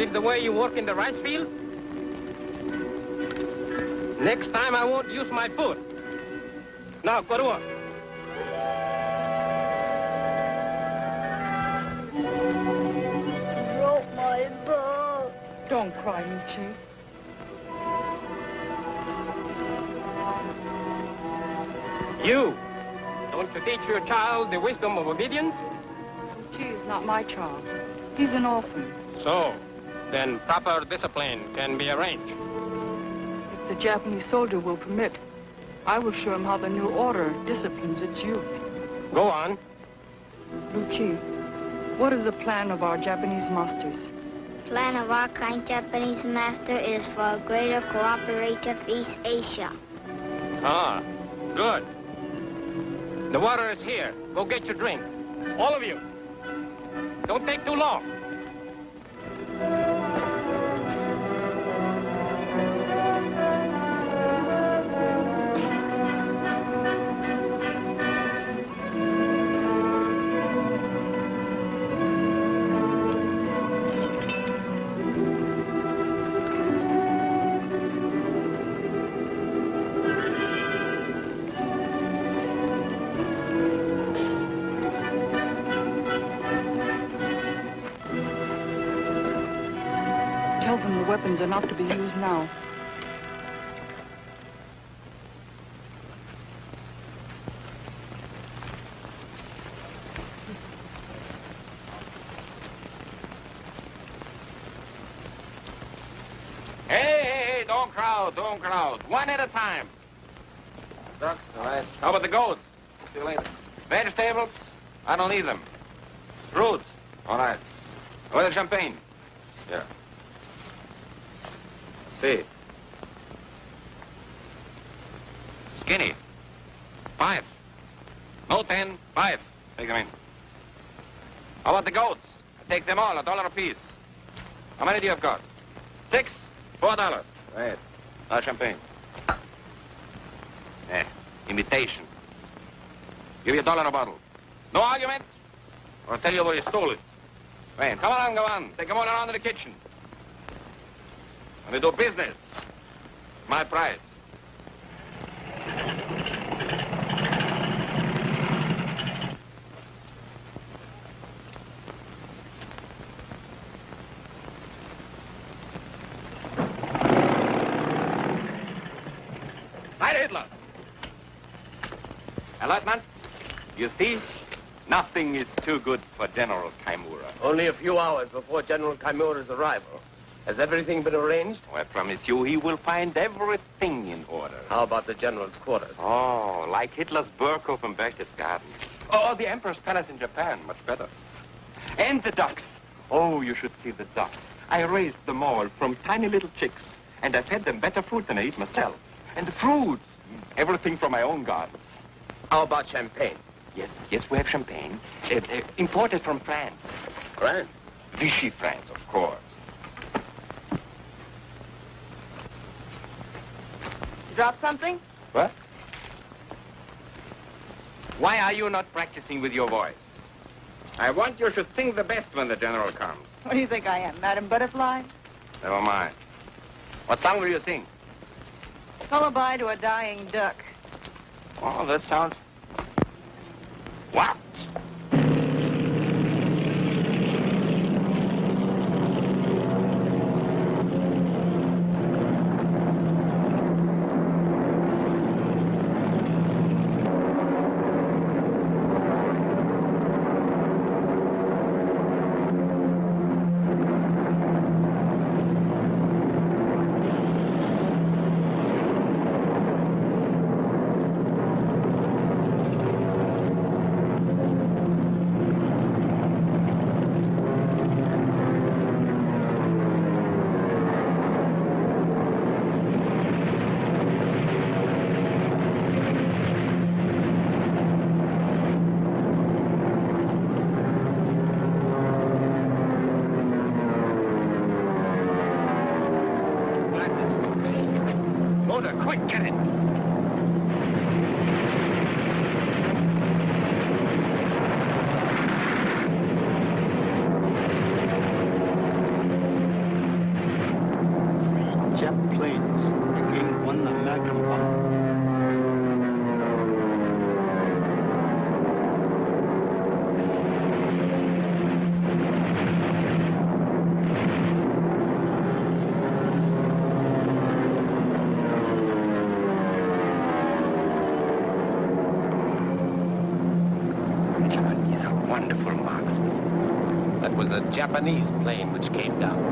this the way you work in the rice field? Next time I won't use my foot. Now, go to work. Broke my book. Don't cry, Luchi. You! Don't you teach your child the wisdom of obedience? Luchi is not my child. He's an orphan. So, then proper discipline can be arranged. If the Japanese soldier will permit, I will show him how the new order disciplines its youth. Go on. Luchi, what is the plan of our Japanese masters? Plan of our kind Japanese master is for a greater cooperative East Asia. Ah, good. The water is here. Go get your drink. All of you. Don't take too long. Tell them the weapons are not to be used now. Hey, don't crowd. One at a time. Ducks, all right. How about the goats? See you later. Vegetables? I don't need them. Fruits? All right. How about the champagne? Yeah. See. Skinny. 5. No 10, 5. Take them in. How about the goats? Take them all, $1 apiece. How many do you have got? 6, $4. Right. Now champagne. Imitation. Give you $1 a bottle. No argument? Or I'll tell you where you stole it. Wait, come on. Take them all around to the kitchen. When they do business, my price. Hi, Hitler. Lieutenant, you see, nothing is too good for General Kaimura. Only a few hours before General Kaimura's arrival. Has everything been arranged? Oh, I promise you, he will find everything in order. How about the general's quarters? Oh, like Hitler's Burghof in Berchtesgaden. Oh, the Emperor's Palace in Japan, much better. And the ducks. Oh, you should see the ducks. I raised them all from tiny little chicks, and I fed them better food than I eat myself. And the fruits, everything from my own gardens. How about champagne? Yes, we have champagne. Imported from France. France? Vichy France, of course. Drop something? What? Why are you not practicing with your voice? I want you should sing the best when the general comes. What do you think I am, Madam Butterfly? Never mind. What song will you sing? Lullaby to a dying duck. Oh, that sounds... What? Quick, get it. Japanese are wonderful marksmen. That was a Japanese plane which came down.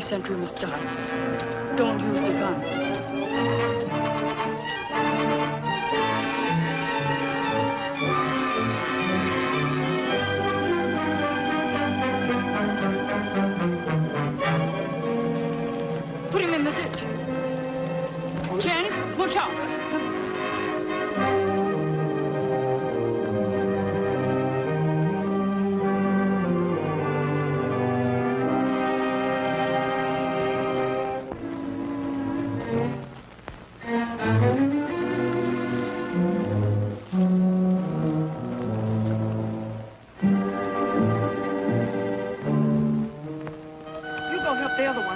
Sentry must die. Don't use the gun. Put him in the ditch. Chen, watch out. The other one.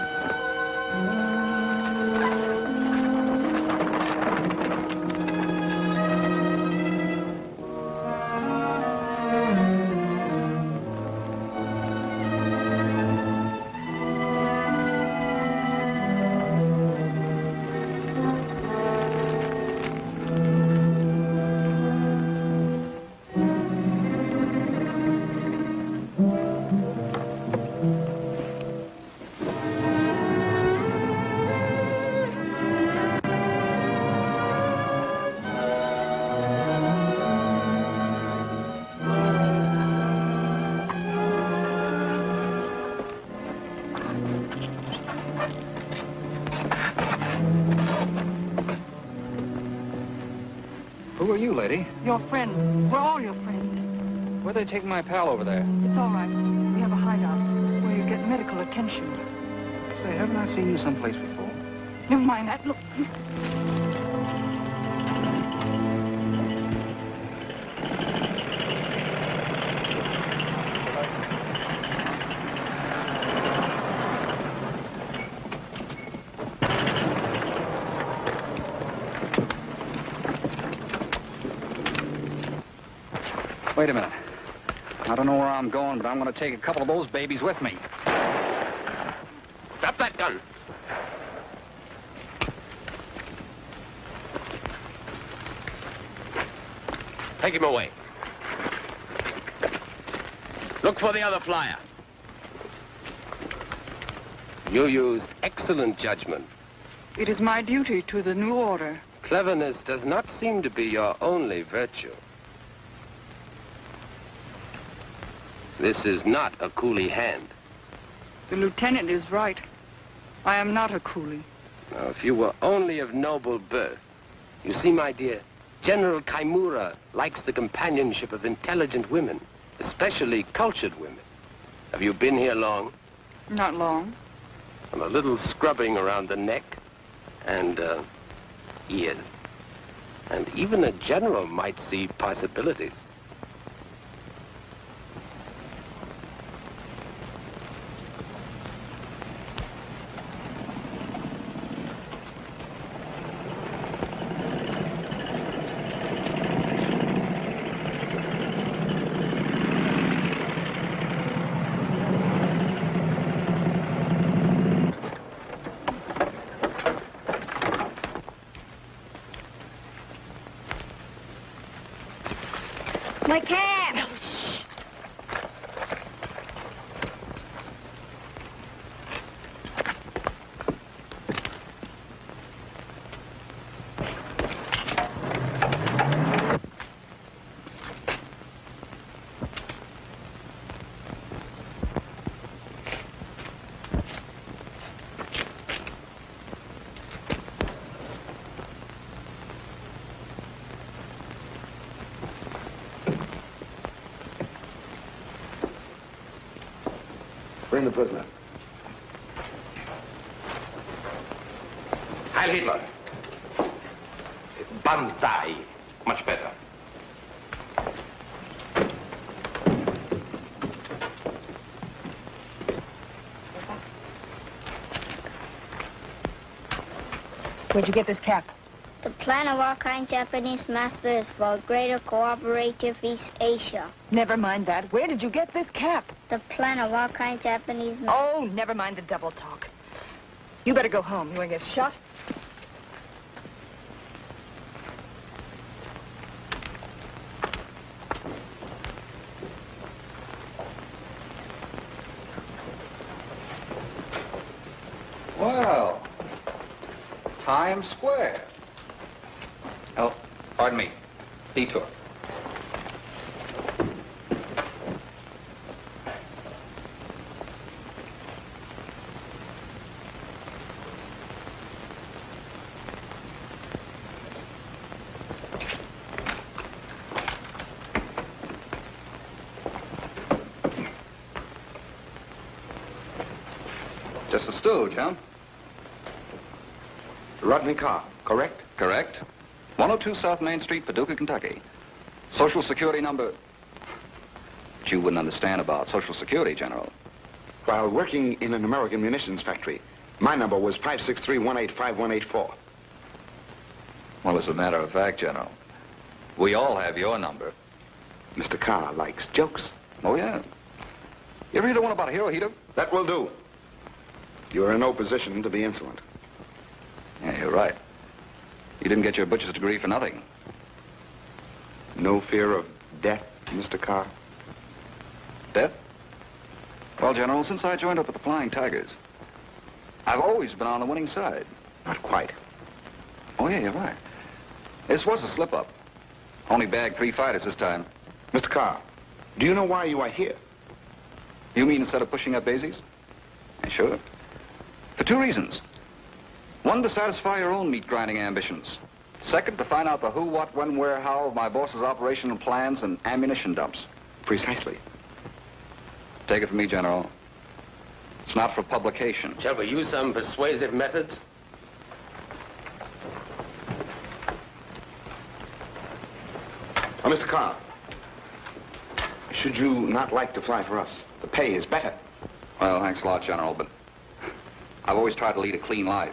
Who are you, lady? Your friend. We're all your friends. Where'd they take my pal over there? It's all right. We have a hideout where you get medical attention. Say, haven't I seen you someplace before? Never mind that. Look. Wait a minute. I don't know where I'm going, but I'm going to take a couple of those babies with me. Drop that gun. Take him away. Look for the other flyer. You used excellent judgment. It is my duty to the new order. Cleverness does not seem to be your only virtue. This is not a coolie hand. The lieutenant is right. I am not a coolie. Now, if you were only of noble birth. You see, my dear, General Kaimura likes the companionship of intelligent women, especially cultured women. Have you been here long? Not long. And a little scrubbing around the neck and ears. And even a general might see possibilities. My cab! Bring the prisoner. Heil Hitler. Banzai. Much better. Where'd you get this cap? The plan of our kind Japanese master is for greater cooperative East Asia. Never mind that. Where did you get this cap? The plan of our kind Japanese master. Oh, never mind the double talk. You better go home. You want to get shot? Well, Times Square. Oh, pardon me. Detour. Just a stooge, huh? Rodney Carr, correct? Correct. 102 South Main Street, Paducah, Kentucky. Social Security number... But you wouldn't understand about Social Security, General. While working in an American munitions factory, my number was 563-185184. Well, as a matter of fact, General, we all have your number. Mr. Carr likes jokes. Oh, yeah. You ever hear the one about a hero heater? That will do. You are in no position to be insolent. Yeah, you're right. You didn't get your butcher's degree for nothing. No fear of death, Mr. Carr? Death? Well, General, since I joined up with the Flying Tigers, I've always been on the winning side. Not quite. Oh, yeah, you're right. This was a slip-up. Only bagged 3 fighters this time. Mr. Carr, do you know why you are here? You mean instead of pushing up daisies? Yeah, sure. For 2 reasons. 1, to satisfy your own meat-grinding ambitions. 2nd, to find out the who, what, when, where, how of my boss's operational plans and ammunition dumps. Precisely. Take it from me, General. It's not for publication. Shall we use some persuasive methods? Oh, Mr. Carr, should you not like to fly for us? The pay is better. Well, thanks a lot, General, but I've always tried to lead a clean life.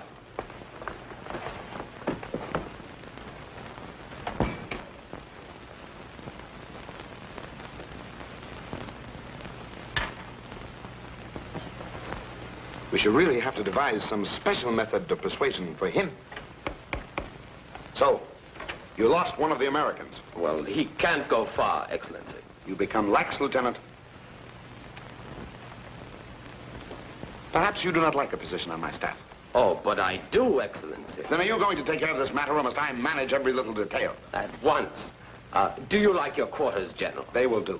We should really have to devise some special method of persuasion for him. So, you lost one of the Americans. Well, he can't go far, Excellency. You become lax, Lieutenant. Perhaps you do not like a position on my staff. Oh, but I do, Excellency. Then are you going to take care of this matter, or must I manage every little detail? At once. Do you like your quarters, General? They will do.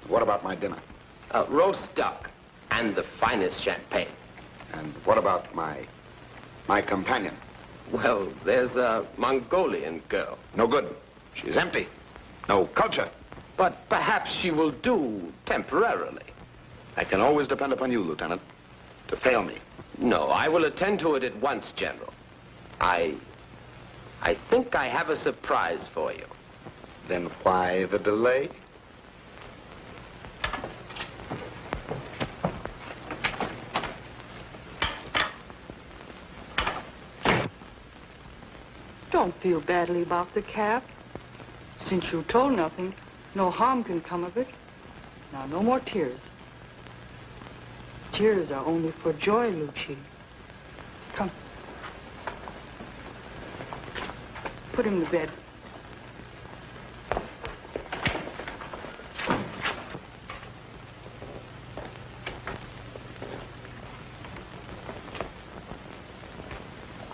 What about my dinner? Roast duck and the finest champagne. And what about my companion? Well, there's a Mongolian girl. No good. She's empty. No culture. But perhaps she will do temporarily. I can always depend upon you, Lieutenant, to fail me. No, I will attend to it at once, General. I think I have a surprise for you. Then why the delay? Don't feel badly about the cap. Since you told nothing, no harm can come of it. Now, no more tears. Tears are only for joy, Lucci. Come. Put him to bed.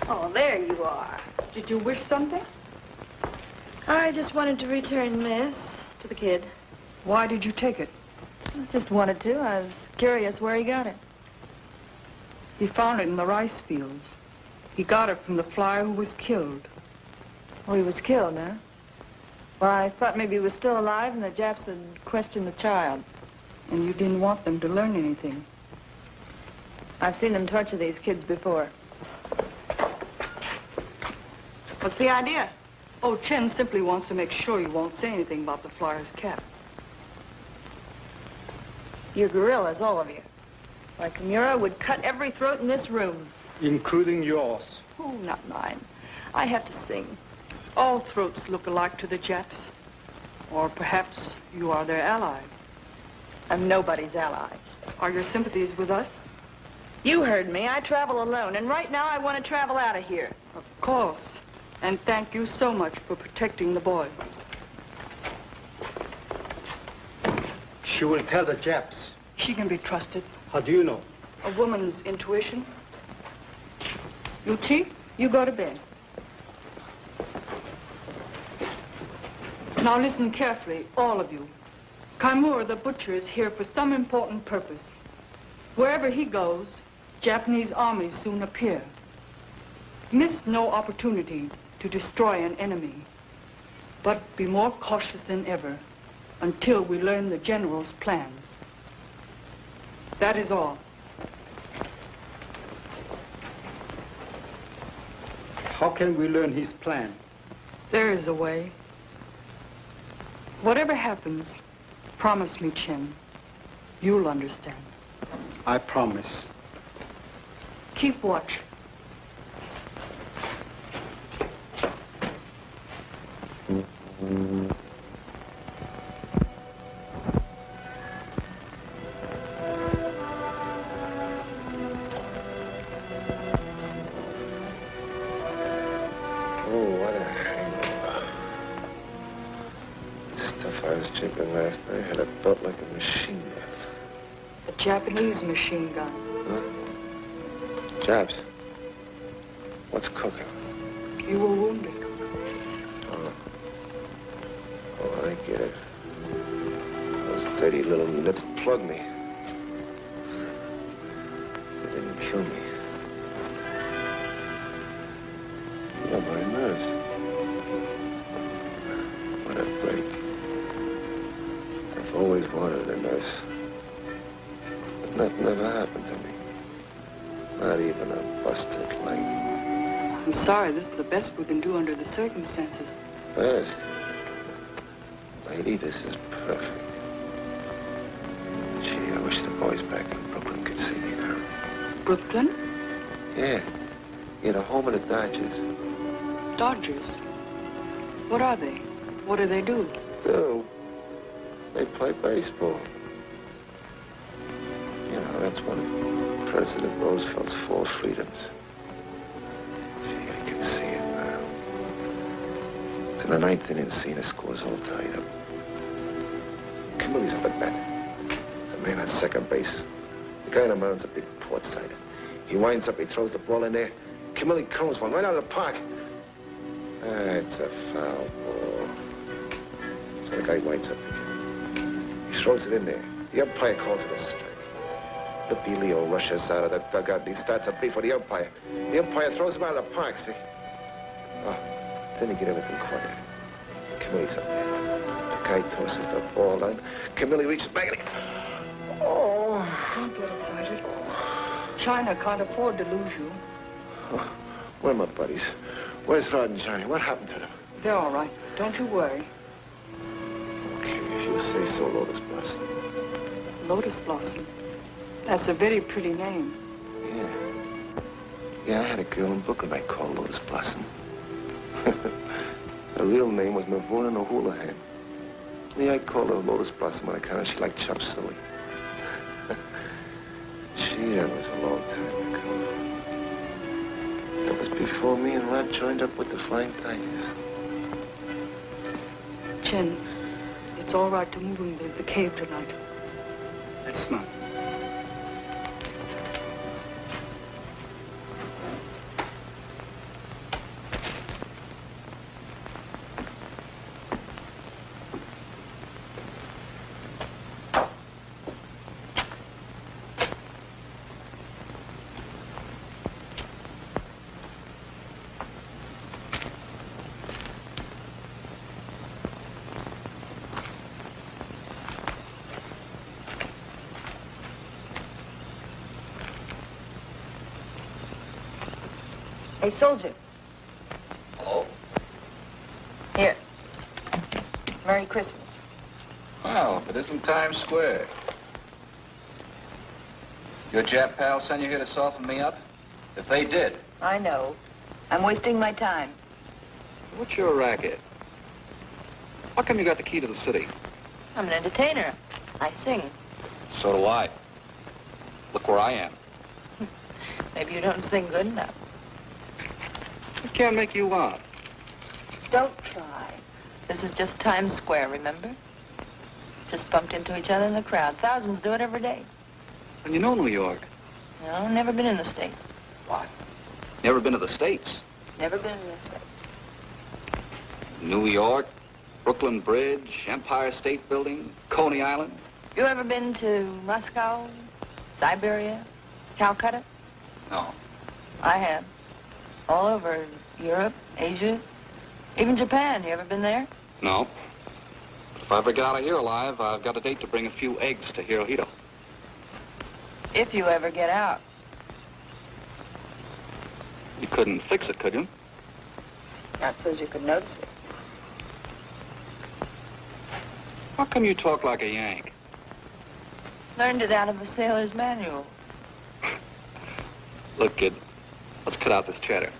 Oh, there you are. Did you wish something? I just wanted to return this to the kid. Why did you take it? I just wanted to. I was curious where he got it. He found it in the rice fields. He got it from the flyer who was killed. Oh, he was killed, huh? Well, I thought maybe he was still alive and the Japs had questioned the child. And you didn't want them to learn anything. I've seen them torture these kids before. What's the idea? Oh, Chen simply wants to make sure you won't say anything about the flyer's cap. You're gorillas, all of you. Why, Kimura would cut every throat in this room. Including yours. Oh, not mine. I have to sing. All throats look alike to the Japs. Or perhaps you are their ally. I'm nobody's ally. Are your sympathies with us? You heard me. I travel alone, and right now I want to travel out of here. Of course. And thank you so much for protecting the boy. She will tell the Japs. She can be trusted. How do you know? A woman's intuition. Luchi, you go to bed. Now listen carefully, all of you. Kaimura the butcher is here for some important purpose. Wherever he goes, Japanese armies soon appear. Miss no opportunity to destroy an enemy, but be more cautious than ever until we learn the general's plans. That is all. How can we learn his plan? There is a way. Whatever happens, promise me, Chen. You'll understand. I promise. Keep watch. Last night had a butt like a machine gun. A Japanese machine gun. Huh? Japs? What's cooking? You were wounded. Oh, I get it. Those dirty little nips plugged me. They didn't kill me. You got my nerves. What a break. I've always wanted a nurse. But nothing ever happened to me. Not even a busted leg. I'm sorry, this is the best we can do under the circumstances. Best? Lady, this is perfect. Gee, I wish the boys back in Brooklyn could see me now. Brooklyn? Yeah. The home of the Dodgers. Dodgers? What are they? What do they do? They play baseball. You know, that's one of President Roosevelt's 4 freedoms. Gee, I can see it now. It's in the 9th inning, seeing the score's all tied up. Kimberly's up at bat. The man on second base. The guy on the mound's a big port-sider. He winds up, he throws the ball in there. Kimberly cones one right out of the park. It's a foul ball. So the guy winds up. He throws it in there. The umpire calls it a strike. Lippy Leo rushes out of the dugout and he starts a beef with the umpire. The umpire throws him out of the park, see? Oh, then he get everything quiet. Camille's up there. The guy tosses the ball down. Camille reaches back and he... Oh. Don't get excited. China can't afford to lose you. Oh, where are my buddies? Where's Rod and Johnny? What happened to them? They're all right. Don't you worry. Okay, if you say so, Lotus Blossom. Lotus Blossom. That's a very pretty name. Yeah. Yeah, I had a girl in Brooklyn I called Lotus Blossom. Her real name was Mavuna O'Houlihan. Yeah, I called her Lotus Blossom on account she liked chop suey. Gee, that was a long time ago. That was before me and Rod joined up with the Flying Tigers. Chin, it's all right to move in the cave tonight. It's not. Hey, soldier. Hello? Here. Merry Christmas. Well, if it isn't Times Square. Your Jap pals sent you here to soften me up? If they did. I know. I'm wasting my time. What's your racket? How come you got the key to the city? I'm an entertainer. I sing. So do I. Look where I am. Maybe you don't sing good enough. It can't make you out. Don't try. This is just Times Square, remember? Just bumped into each other in the crowd. Thousands do it every day. And you know New York. No, never been in the States. What? Never been to the States? Never been in the States. New York, Brooklyn Bridge, Empire State Building, Coney Island. You ever been to Moscow, Siberia, Calcutta? No. I have. All over Europe, Asia, even Japan. You ever been there? No. If I ever get out of here alive, I've got a date to bring a few eggs to Hirohito. If you ever get out. You couldn't fix it, could you? Not so as you could notice it. How come you talk like a Yank? Learned it out of a sailor's manual. Look, kid, let's cut out this chatter.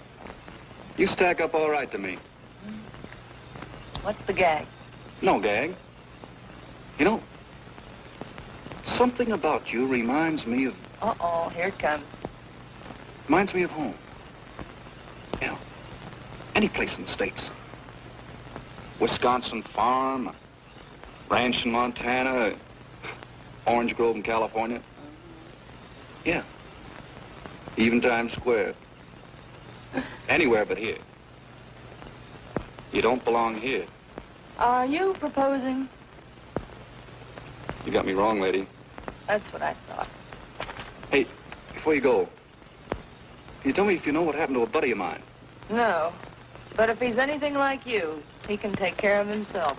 You stack up all right to me. What's the gag? No gag. You know, something about you reminds me of Here it comes. home. You know, any place in the States. Wisconsin farm, ranch in Montana, Orange Grove in California. Yeah. Even Times Square. Anywhere but here. You don't belong here. Are you proposing? You got me wrong, lady. That's what I thought. Hey, before you go, can you tell me if you know what happened to a buddy of mine? No. But if he's anything like you, he can take care of himself.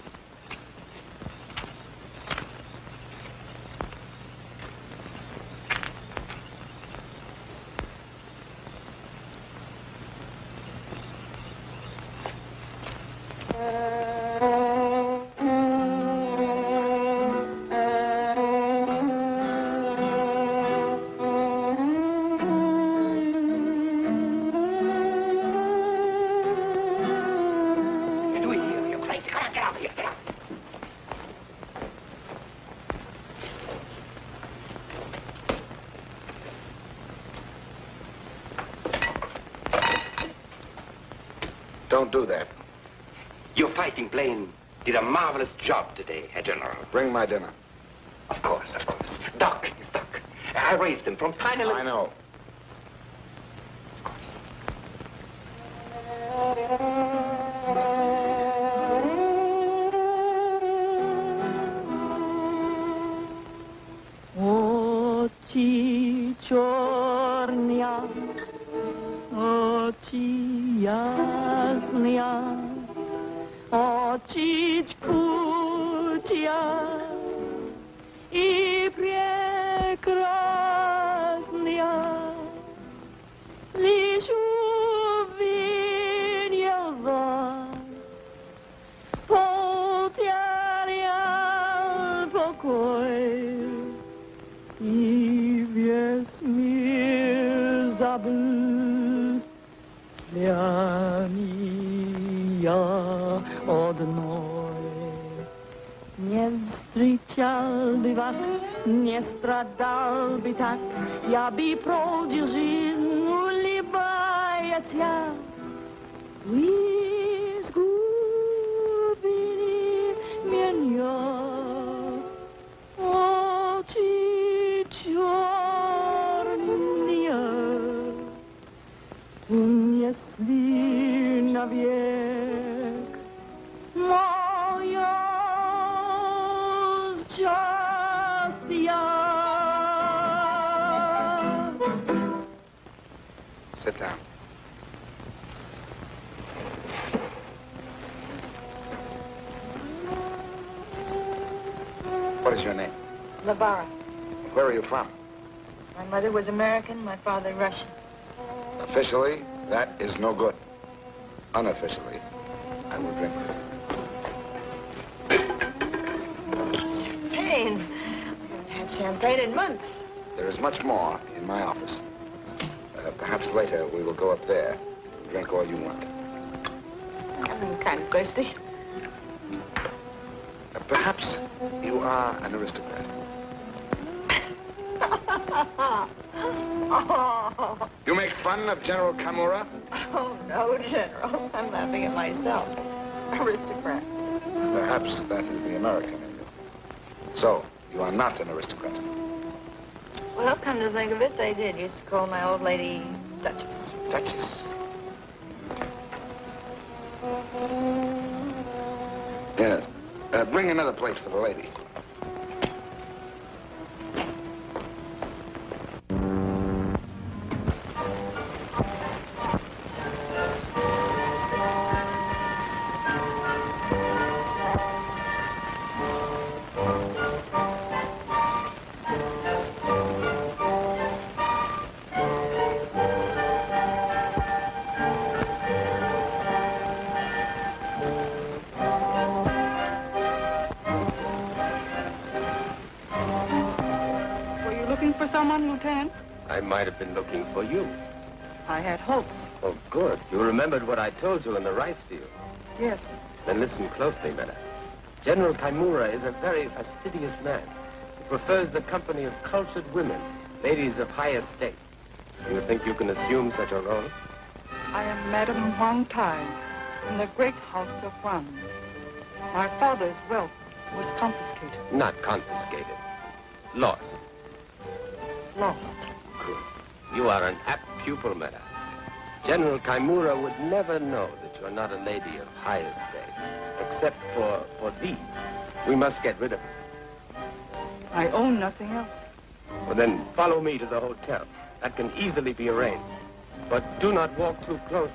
Don't do that. Your fighting plane did a marvelous job today, Herr General. Bring my dinner. Of course, of course. Duck is duck. I raised them from tiny little... I know. Очі чорня, очі ясня, очі чкутя и прекрасня. Лишь увидел вас, потерял покой, и весь мир забыл для меня одной. Не встречал бы вас, не страдал бы так, я бы прожил жизнь, улыбаясь я. Вы сгубили меня, очи черные, унесли навек моя счастья. Sit down. What is your name? Labara. Where are you from? My mother was American, my father Russian. Officially, that is no good. Unofficially, I will drink with you. Champagne. I haven't had champagne in months. There is much more in my office. Perhaps later we will go up there and drink all you want. I'm kind of thirsty. Perhaps you are an aristocrat. Oh. You make fun of General Kamura? Oh, no, General. I'm laughing at myself. Aristocrat. Perhaps that is the American in you. So, you are not an aristocrat. Well, come to think of it, they did. Used to call my old lady Duchess. Duchess. Yes. Bring another plate for the lady. Someone, Lieutenant? I might have been looking for you. I had hopes. Oh, good. You remembered what I told you in the rice field. Yes. Then listen closely, madam. General Kaimura is a very fastidious man. He prefers the company of cultured women, ladies of high estate. Do you think you can assume such a role? I am Madame Wang Tai, in the great house of Wang. My father's wealth was confiscated. Not confiscated. Lost. Lost. Good. You are an apt pupil, madam. General Kaimura would never know that you're not a lady of high estate. Except for these. We must get rid of them. I own nothing else. Well, then follow me to the hotel. That can easily be arranged. But do not walk too close.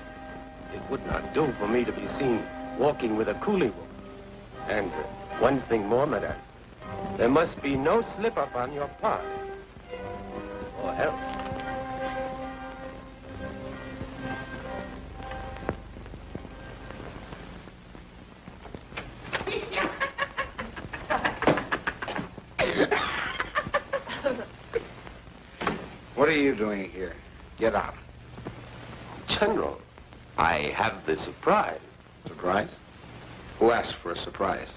It would not do for me to be seen walking with a coolie woman. And one thing more, madame. There must be no slip-up on your part. Or else. What are you doing here? Get out. General, I have the surprise. Surprise? Who asked for a surprise?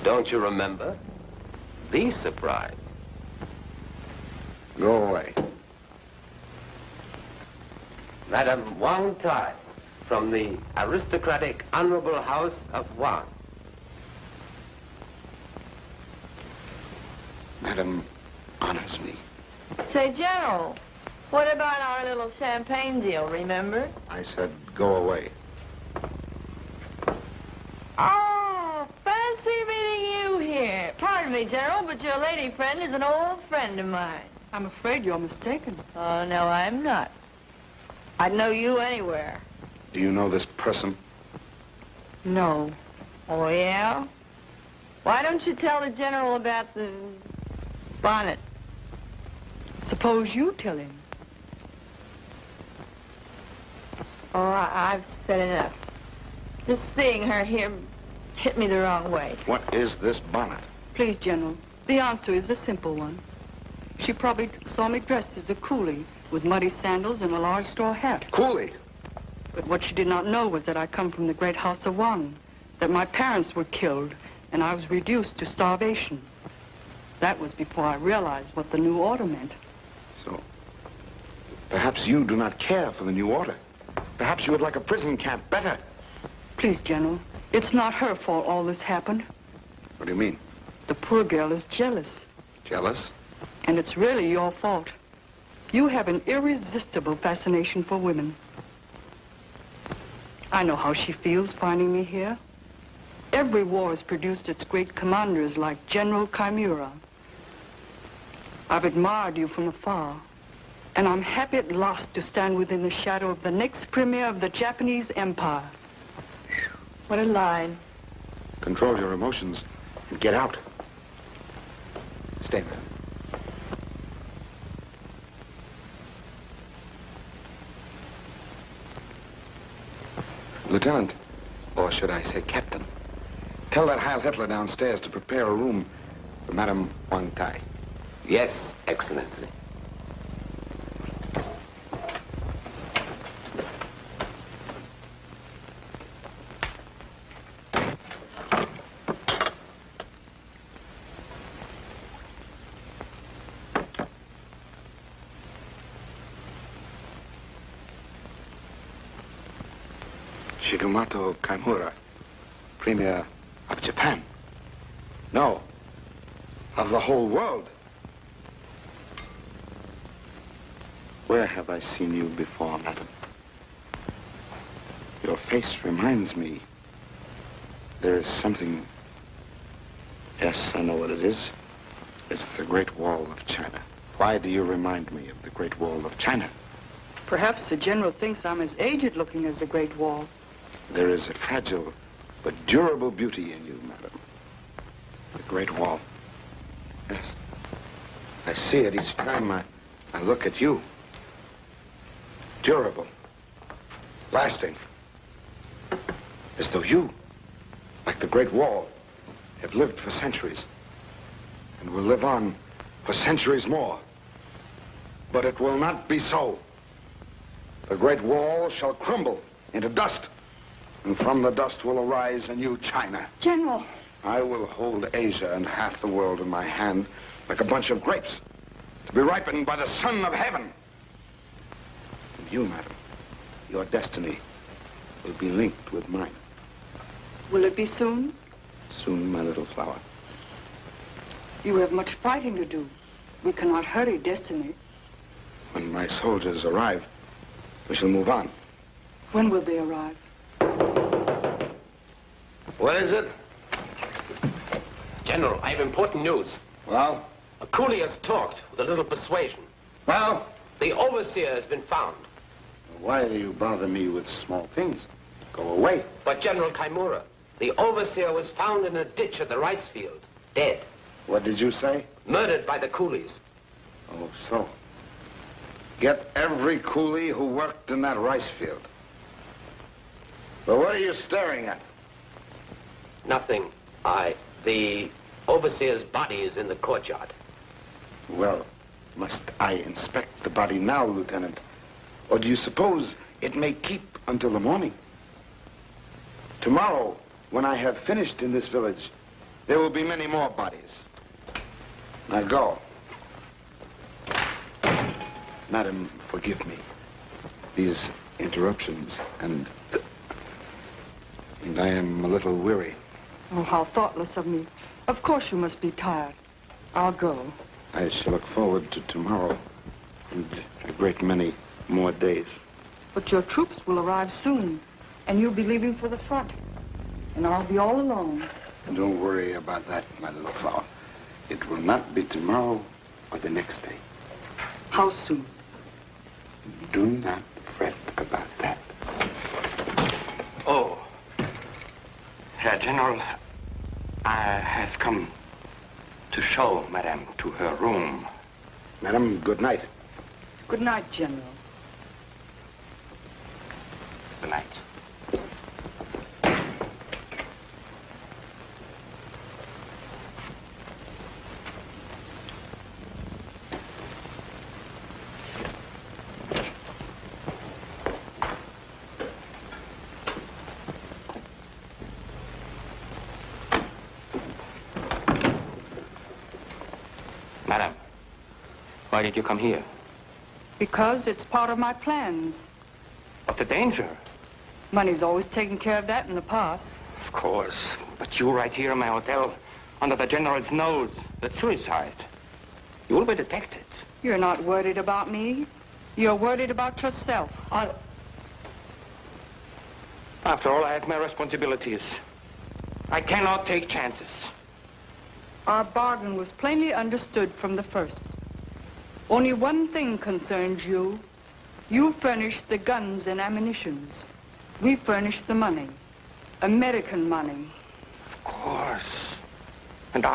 Don't you remember? The surprise. Go away. Madame Wang Tai, from the aristocratic Honorable House of Wang. Madam honors me. Say, General, what about our little champagne deal, remember? I said go away. Oh, fancy meeting you here. Pardon me, me, General, but your lady friend is an old friend of mine. I'm afraid you're mistaken. Oh, no, I'm not. I'd know you anywhere. Do you know this person? No. Oh, yeah? Why don't you tell the General about the bonnet? Suppose you tell him. Oh, I've said enough. Just seeing her here hit me the wrong way. What is this bonnet? Please, General, the answer is a simple one. She probably saw me dressed as a coolie with muddy sandals and a large straw hat. Coolie. But what she did not know was that I come from the great house of Wong, that my parents were killed, and I was reduced to starvation. That was before I realized what the new order meant. So, perhaps you do not care for the new order. Perhaps you would like a prison camp better. Please, General, it's not her fault all this happened. What do you mean? The poor girl is jealous, Jealous? and it's really your fault. You have an irresistible fascination for women. I know how she feels finding me here. Every war has produced its great commanders like General Chimera. I've admired you from afar, and I'm happy at last to stand within the shadow of the next premier of the Japanese Empire. What a line. Control your emotions and get out. Stay there. Lieutenant, or should I say Captain, tell that Heil Hitler downstairs to prepare a room for Madame Wang Tai. Yes, Excellency. Shigemoto Kaimura, Premier of Japan. No, of the whole world. Where have I seen you before, madam? Your face reminds me. There is something... Yes, I know what it is. It's the Great Wall of China. Why do you remind me of the Great Wall of China? Perhaps the General thinks I'm as aged looking as the Great Wall. There is a fragile but durable beauty in you, madam. The Great Wall. Yes. I see it each time I look at you. Durable. Lasting. As though you, like the Great Wall, have lived for centuries and will live on for centuries more. But it will not be so. The Great Wall shall crumble into dust, and from the dust will arise a new China. General! I will hold Asia and half the world in my hand like a bunch of grapes to be ripened by the sun of heaven. And you, madam, your destiny will be linked with mine. Will it be soon? Soon, my little flower. You have much fighting to do. We cannot hurry destiny. When my soldiers arrive, we shall move on. When will they arrive? What is it? General, I have important news. Well? A coolie has talked with a little persuasion. Well? The overseer has been found. Why do you bother me with small things? Go away. But General Kaimura, the overseer was found in a ditch at the rice field, dead. What did you say? Murdered by the coolies. Oh, so. Get every coolie who worked in that rice field. But what are you staring at? Nothing. The overseer's body is in the courtyard. Well, must I inspect the body now, Lieutenant? Or do you suppose it may keep until the morning? Tomorrow, when I have finished in this village, there will be many more bodies. Now go. Madam, forgive me. These interruptions, and I am a little weary. Oh, how thoughtless of me. Of course you must be tired. I'll go. I shall look forward to tomorrow and a great many more days. But your troops will arrive soon, and you'll be leaving for the front. And I'll be all alone. Don't worry about that, my little flower. It will not be tomorrow or the next day. How soon? Do not fret about that. Oh, Herr General, I have come to show Madame to her room. Madam, good night. Good night, General. Good night. Madam, why did you come here? Because it's part of my plans. But the danger. Money's always taken care of that in the past. Of course. But you right here in my hotel, under the General's nose, that's suicide. You will be detected. You're not worried about me. You're worried about yourself. After all, I have my responsibilities. I cannot take chances. Our bargain was plainly understood from the first. Only one thing concerns you. You furnish the guns and ammunitions. We furnish the money. American money. Of course. And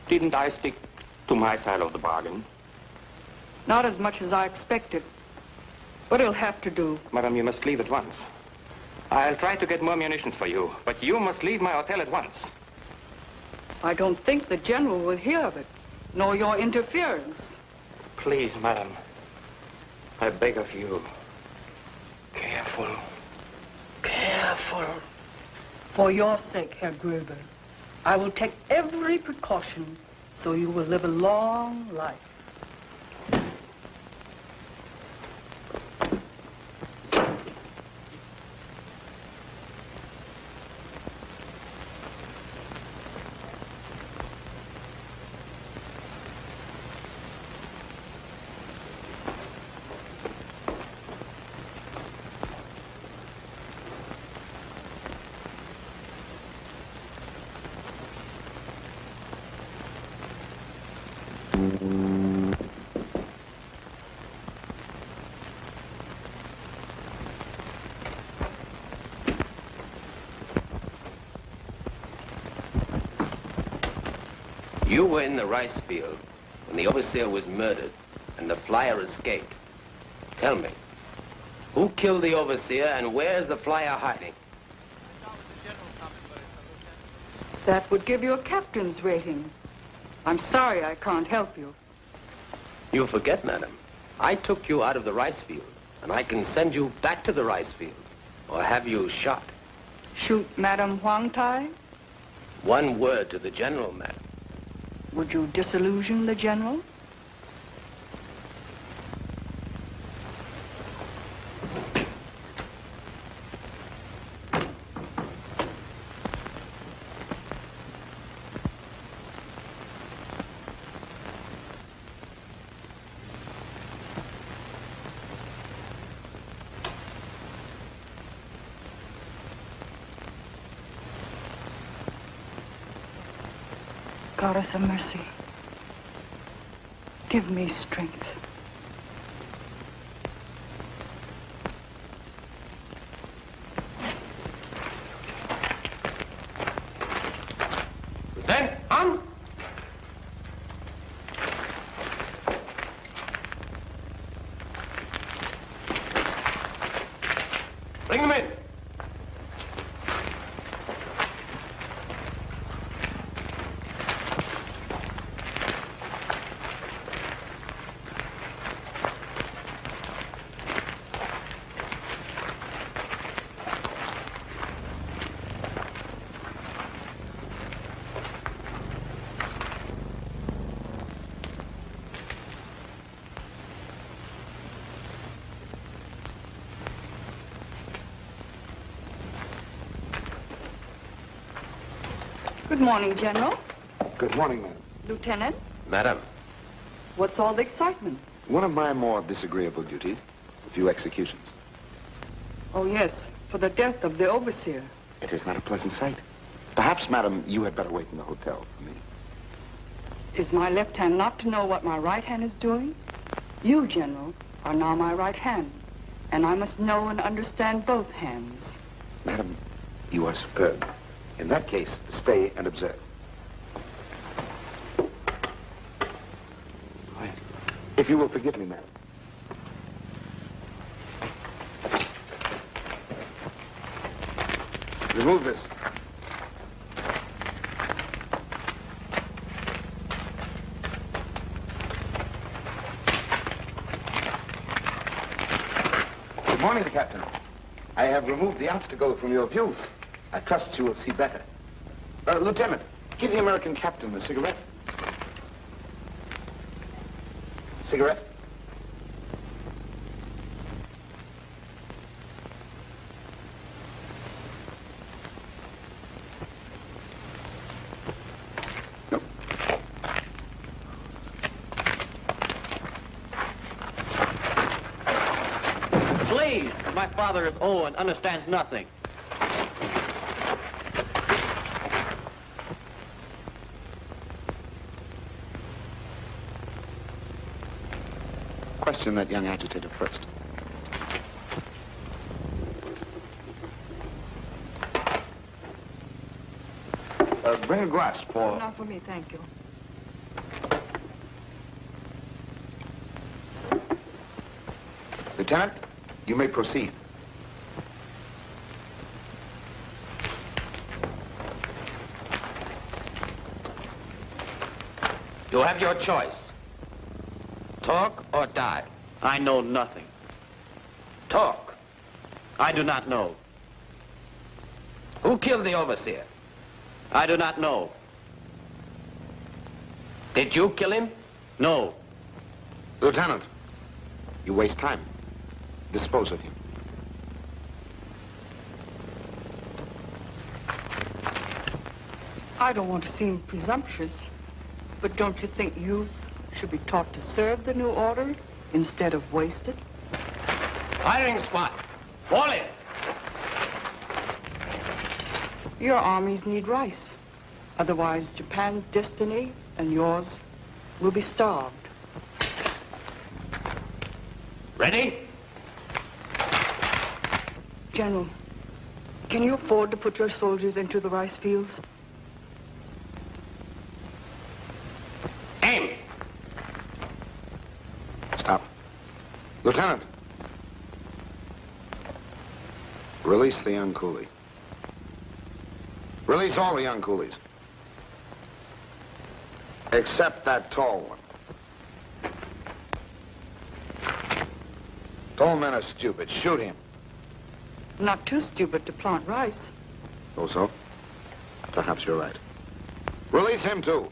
didn't I stick to my side of the bargain? Not as much as I expected. But it'll have to do. Madam, you must leave at once. I'll try to get more munitions for you, but you must leave my hotel at once. I don't think the General will hear of it, nor your interference. Please, madam, I beg of you. Careful. Careful. For your sake, Herr Gruber, I will take every precaution so you will live a long life. You were in the rice field when the overseer was murdered and the flyer escaped. Tell me, who killed the overseer and where's the flyer hiding? That would give you a captain's rating. I'm sorry I can't help you. You forget, madam. I took you out of the rice field, and I can send you back to the rice field, or have you shot. Shoot Madame Huang Tai? One word to the General, madam. Would you disillusion the General? Goddess of mercy, give me strength. Then, on! Bring them in. Good morning, General. Good morning, madam. Lieutenant, Madam, what's all the excitement? One of my more disagreeable duties, a few executions. Oh, yes, for the death of the overseer. It is not a pleasant sight. Perhaps, madam, you had better wait in the hotel for me. Is my left hand not to know what my right hand is doing? You, General, are now my right hand, and I must know and understand both hands. Madam, you are superb. In that case, stay and observe. If you will forgive me, madam. Remove this. Good morning, Captain. I have removed the obstacle from your view. I trust you will see better. Lieutenant, give the American captain a cigarette. Cigarette? No. Please, my father is old and understands nothing. Question that young agitator first. Bring a glass for... Not for me, thank you. Lieutenant, you may proceed. You have your choice. Talk or die. I know nothing. Talk. I do not know. Who killed the overseer? I do not know. Did you kill him? No. Lieutenant, you waste time. Dispose of him. I don't want to seem presumptuous, but don't you think youth should be taught to serve the new order instead of waste it? Firing squad. Fall in. Your armies need rice. Otherwise, Japan's destiny and yours will be starved. Ready? General, can you afford to put your soldiers into the rice fields? Aim. Stop. Lieutenant. Release the young coolie. Release all the young coolies. Except that tall one. Tall men are stupid. Shoot him. Not too stupid to plant rice. Oh, so? Perhaps you're right. Release him, too.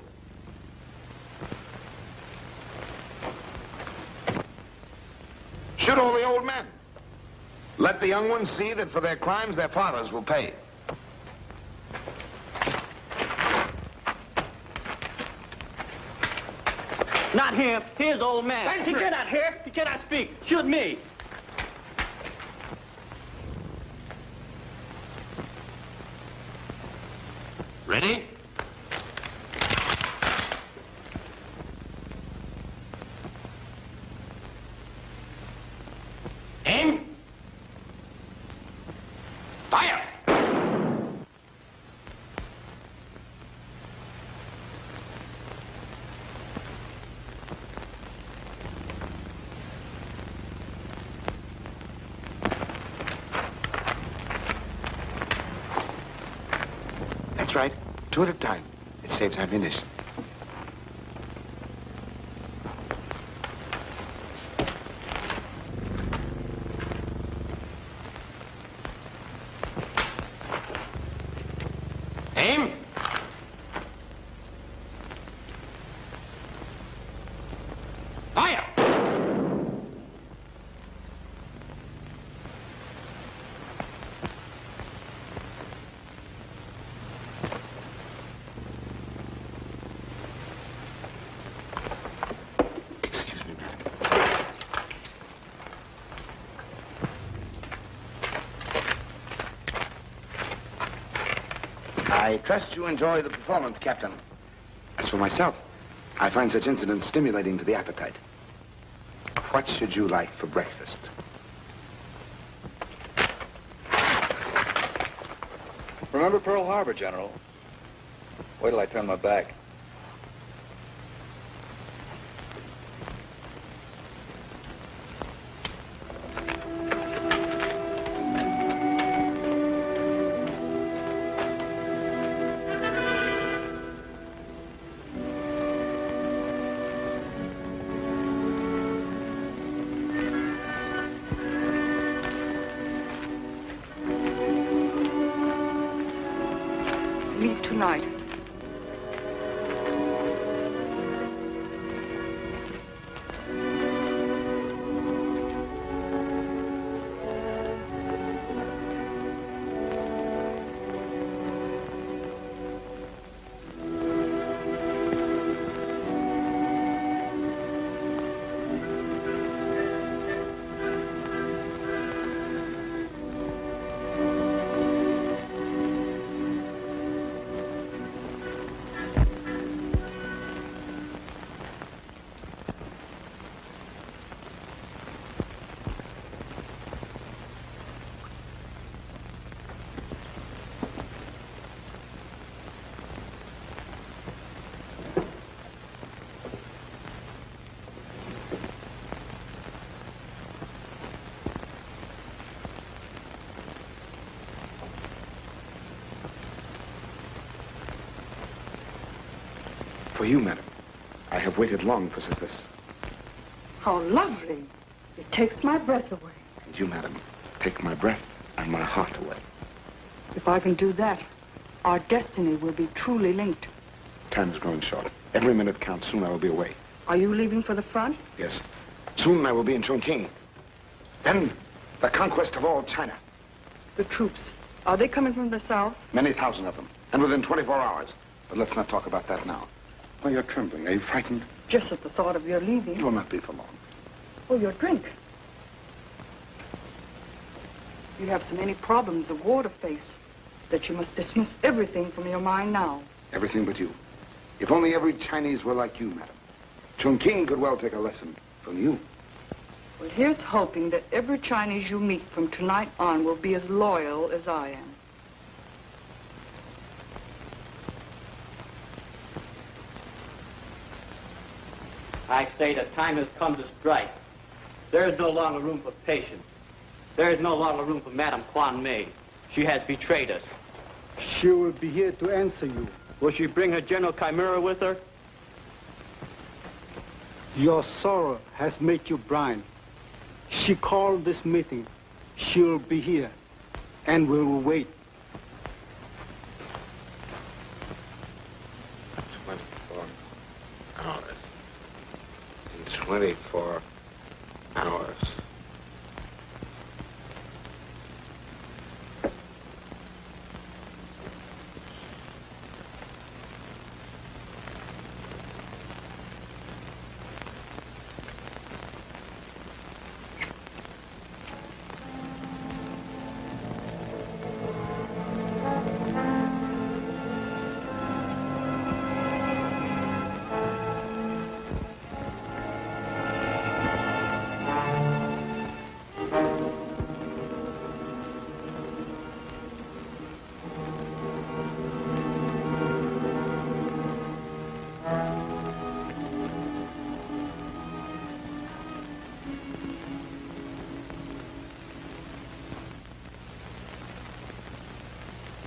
Shoot all the old men. Let the young ones see that for their crimes, their fathers will pay. Not him. Here's old man. He cannot hear. He cannot speak. Shoot me. Ready? Aim. Fire. That's right. 2 at a time. It saves ammunition. Aim. Fire. Excuse me, madam. I trust you enjoy the performance, Captain. As for myself, I find such incidents stimulating to the appetite. What should you like for breakfast? Remember Pearl Harbor, General? Wait till I turn my back. Leave tonight. For you, madam. I have waited long for this. How lovely. It takes my breath away. And you, madam, take my breath and my heart away. If I can do that, our destiny will be truly linked. Time is growing short. Every minute counts. Soon I will be away. Are you leaving for the front? Yes. Soon I will be in Chungking. Then, the conquest of all China. The troops. Are they coming from the south? Many thousand of them. And within 24 hours. But let's not talk about that now. Why, you're trembling. Are you frightened? Just at the thought of your leaving. It will not be for long. Oh, your drink. You have so many problems of war to face that you must dismiss everything from your mind now. Everything but you. If only every Chinese were like you, madam. Chungking could well take a lesson from you. Well, here's hoping that every Chinese you meet from tonight on will be as loyal as I am. I say the time has come to strike. There is no longer room for patience. There is no longer room for Madame Quan May. She has betrayed us. She will be here to answer you. Will she bring her General Chimera with her? Your sorrow has made you blind. She called this meeting. She will be here, and we will wait. 24 hours. In 24 hours.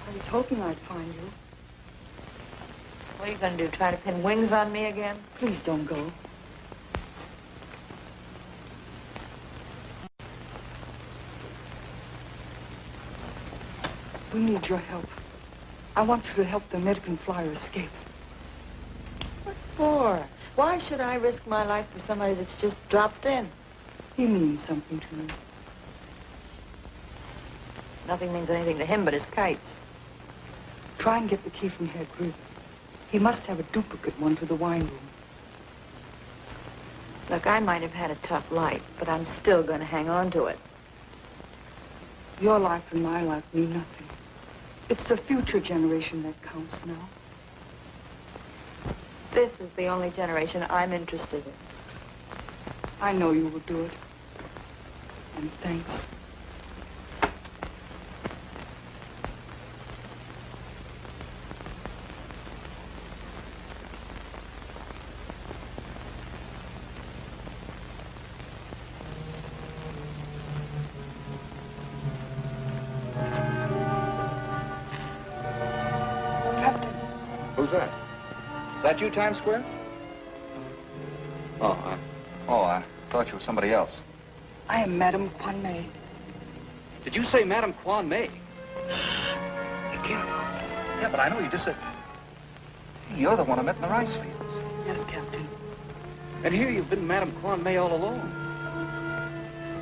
I was hoping I'd find you. What are you going to do, try to pin wings on me again? Please don't go. We need your help. I want you to help the American flyer escape. What for? Why should I risk my life for somebody that's just dropped in? He means something to me. Nothing means anything to him but his kites. Try and get the key from Herr Grip. He must have a duplicate one for the wine room. Look, I might have had a tough life, but I'm still going to hang on to it. Your life and my life mean nothing. It's the future generation that counts now. This is the only generation I'm interested in. I know you will do it. And thanks. Who's that? Is that you, Times Square? I thought you were somebody else. I am Madame Quan May. Did you say Madame Quan May? Be careful. Yeah, but I know you just said... You're the one I met in the rice fields. Yes, Captain. And here you've been Madame Quan May all along.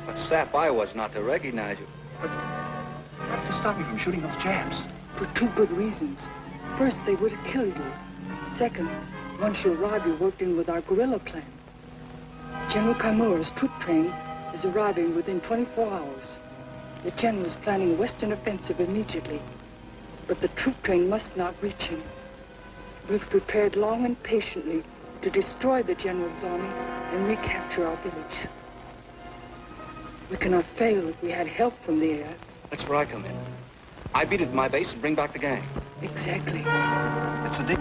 What sap I was not to recognize you. But how did you stop me from shooting those Japs? For two good reasons. First, they would have killed you. Second, once you arrive, you worked in with our guerrilla plan. General Kaimura's troop train is arriving within 24 hours. The general is planning a western offensive immediately. But the troop train must not reach him. We've prepared long and patiently to destroy the general's army and recapture our village. We cannot fail if we had help from the air. That's where I come in. I beat it to my base and bring back the gang. Exactly. It's a deal.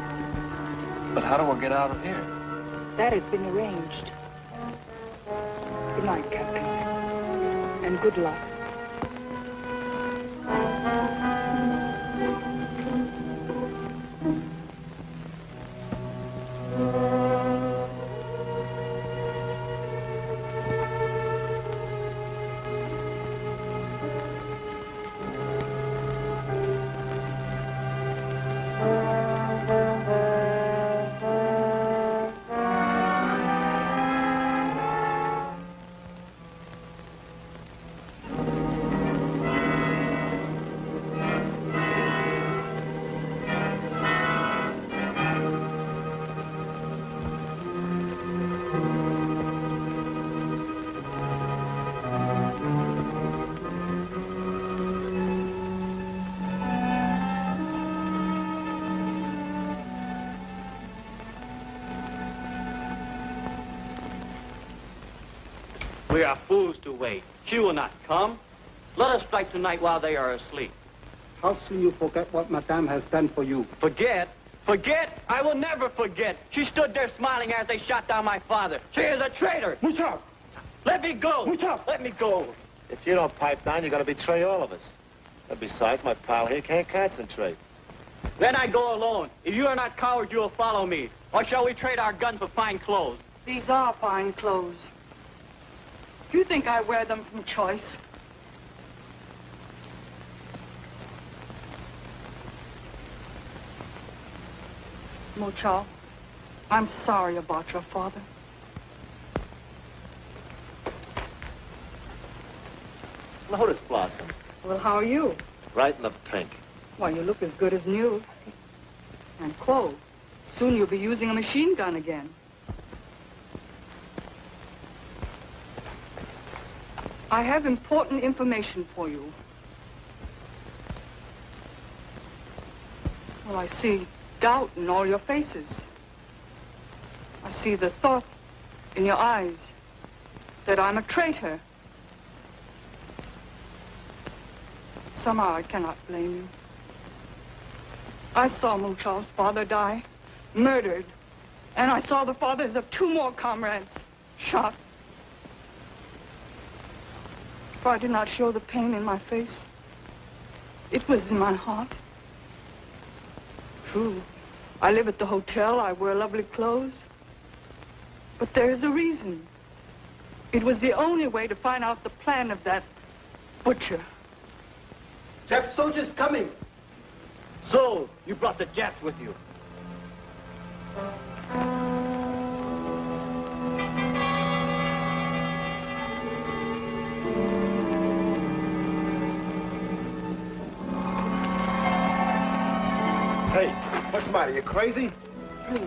But how do I get out of here? That has been arranged. Good night, Captain. And good luck. We are fools to wait. She will not come. Let us strike tonight while they are asleep. How soon you forget what Madame has done for you? Forget? Forget? I will never forget. She stood there smiling as they shot down my father. She is a traitor. Move up! Let me go. Move up! Let me go. If you don't pipe down, you're going to betray all of us. And besides, my pal here can't concentrate. Then I go alone. If you are not cowards, you will follow me. Or shall we trade our guns for fine clothes? These are fine clothes. You think I wear them from choice? Mochao, I'm sorry about your father. Lotus Blossom. Well, how are you? Right in the pink. Why, you look as good as new. And clothes. Soon you'll be using a machine gun again. I have important information for you. Well, I see doubt in all your faces. I see the thought in your eyes that I'm a traitor. Somehow I cannot blame you. I saw Muchao's father die, murdered, and I saw the fathers of 2 more comrades shot. If I did not show the pain in my face, it was in my heart. True, I live at the hotel, I wear lovely clothes. But there is a reason. It was the only way to find out the plan of that butcher. Jap soldiers coming! So, you brought the Japs with you. Hey, what's the matter? You crazy? Please.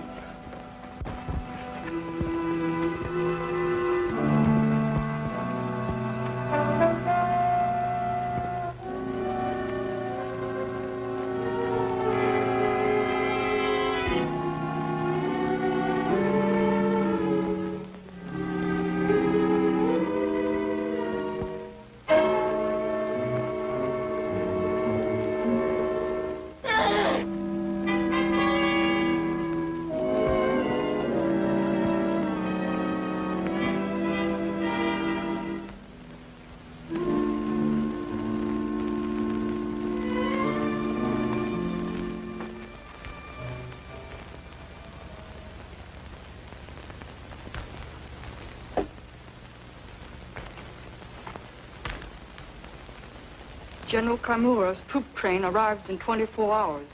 General Kimura's troop train arrives in 24 hours.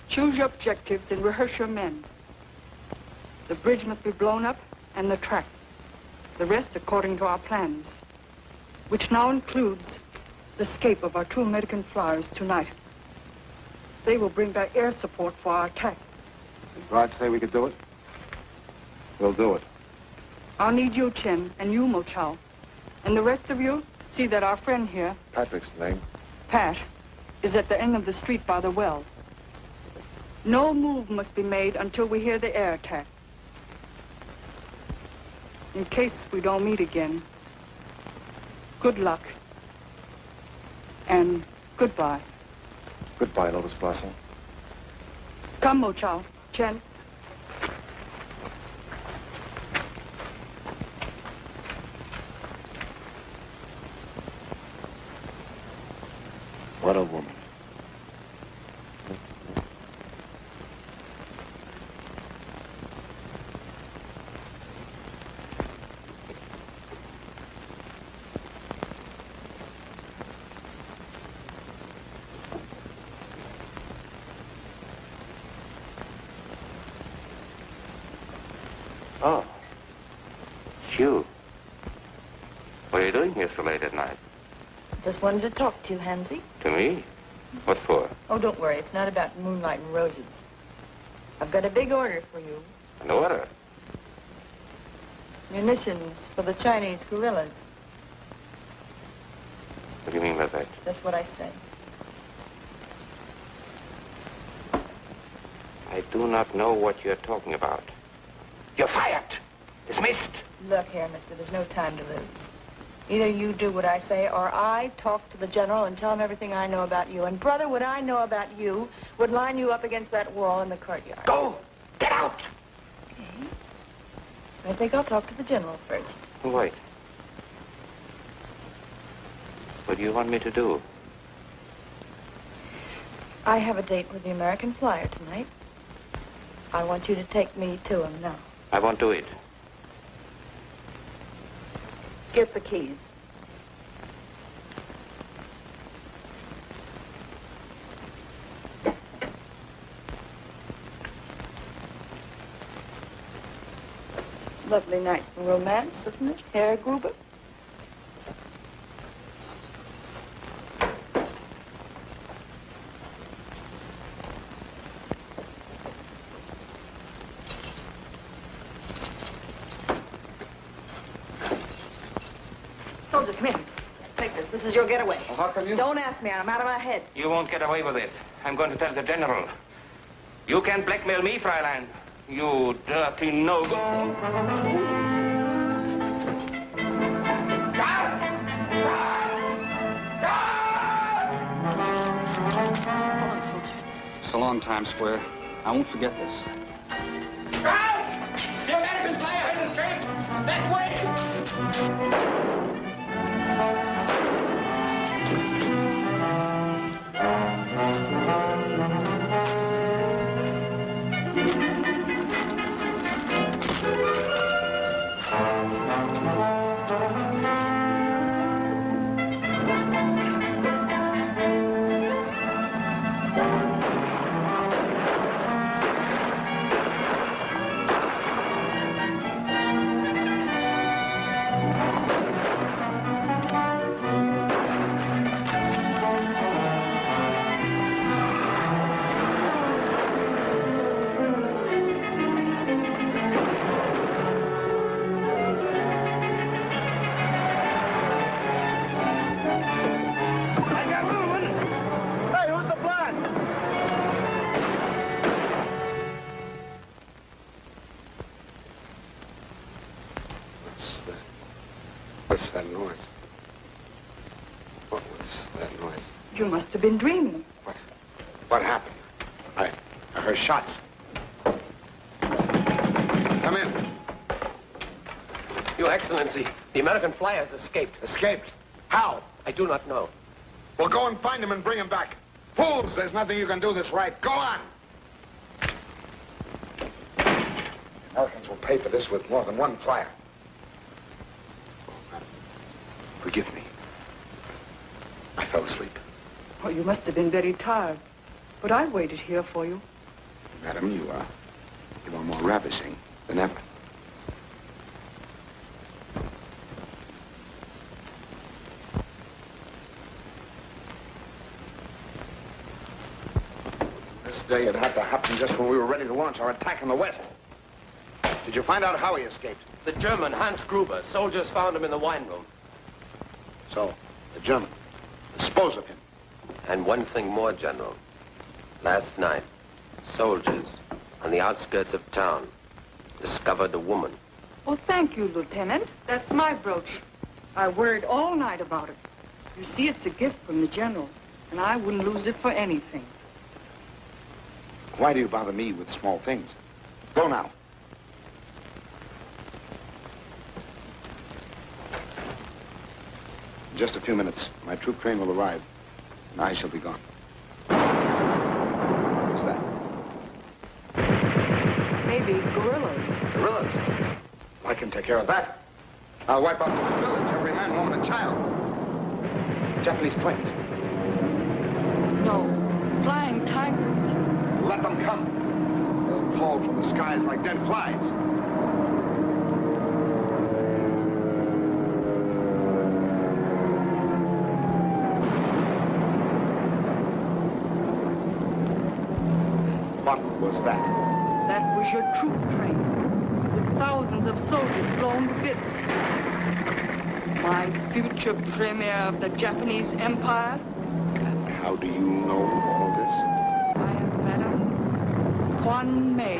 Choose your objectives and rehearse your men. The bridge must be blown up and the track. The rest according to our plans, which now includes the escape of our 2 American flyers tonight. They will bring back air support for our attack. Did Rod say we could do it? We'll do it. I'll need you, Chen, and you, Mo Chao. And the rest of you, see that our friend here, Patrick's name. Pat, is at the end of the street by the well. No move must be made until we hear the air attack. In case we don't meet again, good luck and goodbye. Goodbye, Lotus Blossom. Come, Mo Chao. Chen. What a woman. Oh. You. What are you doing here so late at night? Just wanted to talk to you, Hansy. To me? What for? Oh, don't worry. It's not about moonlight and roses. I've got a big order for you. An order? Munitions for the Chinese guerrillas. What do you mean by that? That's what I say. I do not know what you're talking about. You're fired! Dismissed! Look here, mister, there's no time to lose. Either you do what I say, or I talk to the general and tell him everything I know about you. And, brother, what I know about you would line you up against that wall in the courtyard. Go! Get out! Okay. I think I'll talk to the general first. Wait. What do you want me to do? I have a date with the American flyer tonight. I want you to take me to him now. I won't do it. Get the keys. Lovely night for romance, isn't it, Herr Gruber? Soldier, come here. Take this. This is your getaway. Well, how come you... Don't ask me. I'm out of my head. You won't get away with it. I'm going to tell the general. You can't blackmail me, Fräulein. You dirty no-go. So long, Times Square. I won't forget this. The American flyer in the street! That way! What's that noise? What was that noise? You must have been dreaming. What happened? I heard shots. Come in. Your Excellency, the American flyers escaped. Escaped? How? I do not know. Well, go and find him and bring him back. Fools, there's nothing you can do that's right. Go on. Americans will pay for this with more than one flyer. Forgive me. I fell asleep. Oh, you must have been very tired. But I waited here for you. Madam, you are more ravishing than ever. This day it had to happen just when we were ready to launch our attack in the West. Did you find out how he escaped? The German, Hans Gruber. Soldiers found him in the wine room. So, the German. Dispose of him. And one thing more, General. Last night, soldiers on the outskirts of town discovered a woman. Oh, thank you, Lieutenant. That's my brooch. I worried all night about it. You see, it's a gift from the General, and I wouldn't lose it for anything. Why do you bother me with small things? Go now. In just a few minutes, my troop train will arrive, and I shall be gone. What's that? Maybe gorillas. Gorillas? I can take care of that. I'll wipe out this village, every man, woman, and child. Japanese planes. No, flying tigers. Let them come. They'll fall from the skies like dead flies. What was that? That was your troop train, with thousands of soldiers blown to bits. My future premier of the Japanese Empire. And how do you know all this? I am Madame Quan May.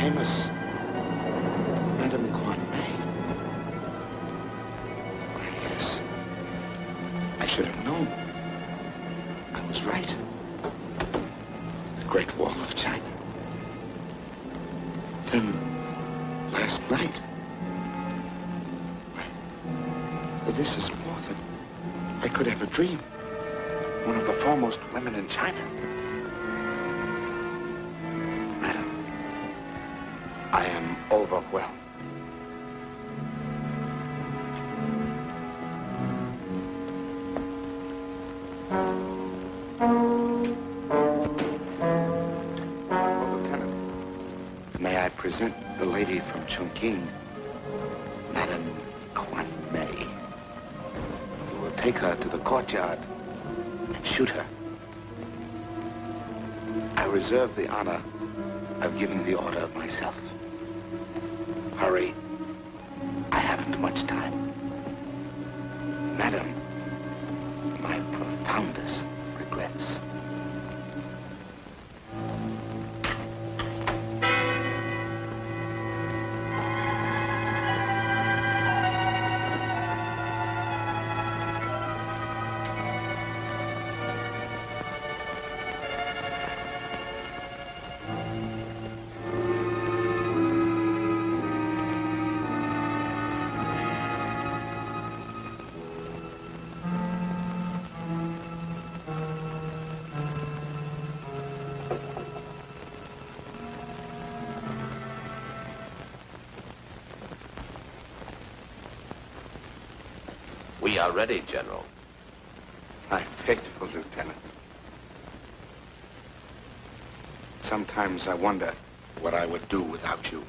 Famous Madame Quan May. Why, yes. I should have known. I was right. The Great Wall of China. Then, last night. Why, this is more than I could ever dream. One of the foremost women in China. I am overwhelmed. Oh, Lieutenant, may I present the lady from Chungking, Madame Quan May. You will take her to the courtyard and shoot her. I reserve the honor of giving the order myself. Hurry. I haven't much time. Madam, my profoundest regrets. We are ready, General. My faithful Lieutenant. Sometimes I wonder what I would do without you.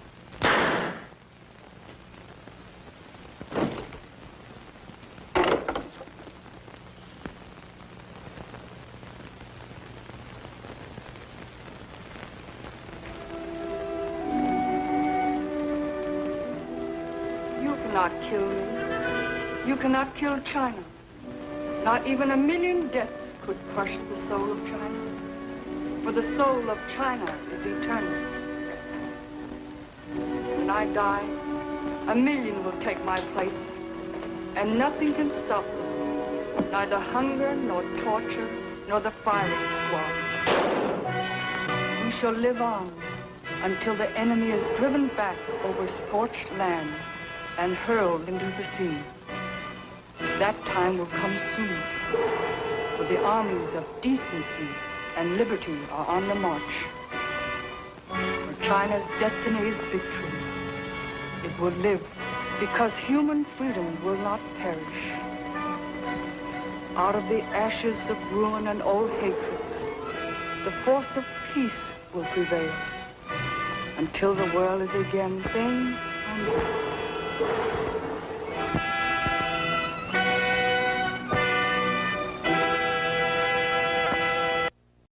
You cannot kill me. You cannot kill China. Not even 1,000,000 deaths could crush the soul of China. For the soul of China is eternal. When I die, 1,000,000 will take my place, and nothing can stop them. Neither hunger, nor torture, nor the firing squad. We shall live on until the enemy is driven back over scorched land and hurled into the sea. That time will come soon, for the armies of decency and liberty are on the march. For China's destiny is victory. It will live because human freedom will not perish. Out of the ashes of ruin and old hatreds, the force of peace will prevail until the world is again sane and